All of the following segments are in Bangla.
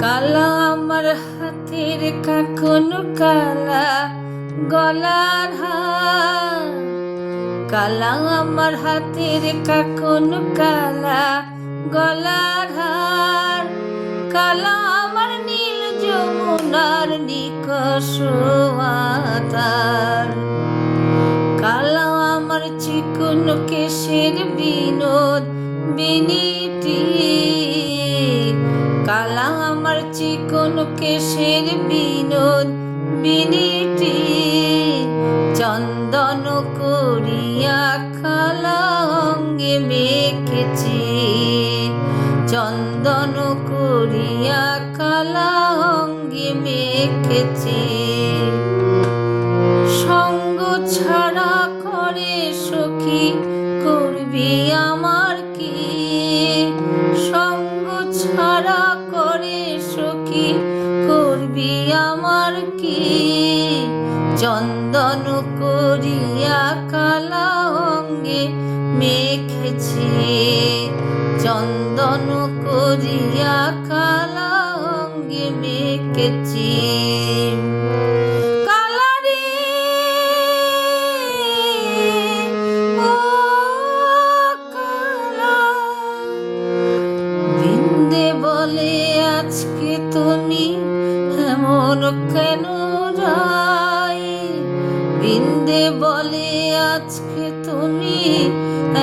কালা আমার হাতের কাকন কালা গলার হার, কালা আমার হাতের কাকন কালা গলার হার, কালা আমার নীল যমুনার নিকষ আধার, কালা আমার চিকন কেশের বিনোদ বিনিটি, কালা আমার চিকন কেশের বিনোদ বিনিটি, চন্দন করিয়া কালা অঙ্গে মেখেছি, চন্দন করিয়া কালা অঙ্গে মেখেছি। সঙ্গ ছাড়া করে সখী করবি আমার কি, সঙ্গ ছাড়া করে সখী করবি আমার কি, চন্দন করিয়া কালা অঙ্গে মেখেছি, চন্দন করিয়া কালা অঙ্গে মেখেছি। বলে আজকে তুমি এমন কেন রাই, বিন্দে বলে আজকে তুমি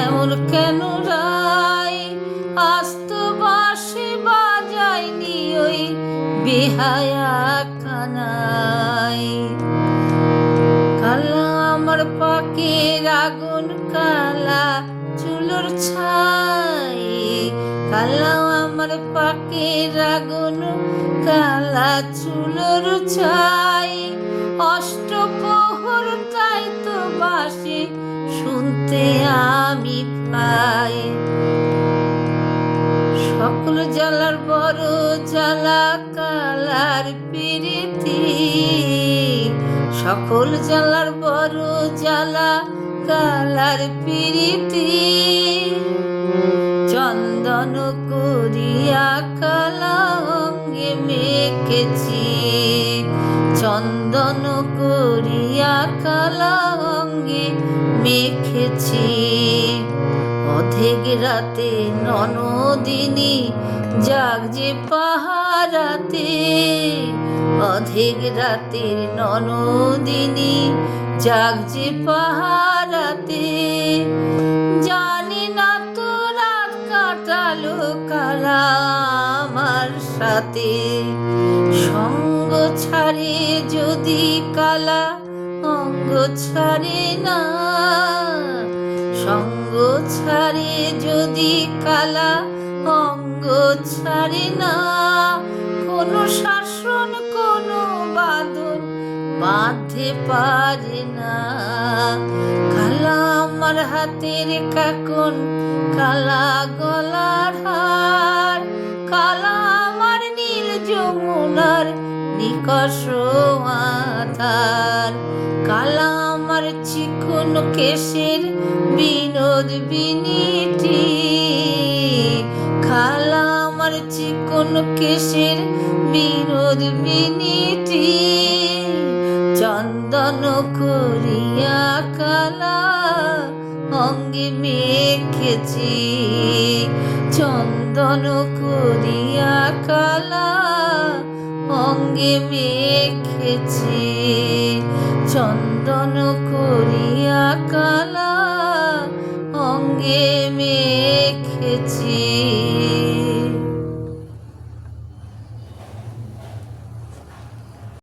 এমন কেন রাই, আজ তো বাঁশি বাজাইনি ওই বেহায়া কানাই, কালা আমার পাকের আগুন কালা চুলোর ছাই, কালা আমার পাকের আগুন কালা চুলোর ছাই, অষ্টপ্রহর তাই তো বাঁশি শুনতে আমি পাই, সকল জ্বালার বড় জ্বালা কালার প্রীতি, সকল জ্বালার বড় জ্বালা কালার প্রীতি, চন্দন করিয়া কালা অঙ্গে মেখেছি, চন্দন করিয়া কালা অঙ্গে মেখেছি। অধেক রাতে ননদিনী জাগছে পাহারাতে, অধেক রাতে ননদিনী জাগছে পাহারাতে, জানি না তো রাত কাটালো কালা আমার সাথে, সঙ্গ ছাড়ে যদি কালা অঙ্গ ছাড়ে না, সঙ্গ ছাড়ে যদি কালা অঙ্গ ছাড়ে না, কোনো শাসন কোনো বাঁধন বাঁধতে পারে না, কালা আমার হাতের কাকন কালা গলার হার, কালা আমার নীল যমুনার নিকষ আধার, কালা আমার চিকন কেশের বিনোদ বিনিটি, কালা আমার চিকন কেশের বিনোদ বিনিটি, চন্দন করিয়া কালা অঙ্গে মেখেছি, চন্দন করিয়া কালা অঙ্গে মেখেছি, চন্দন করিয়া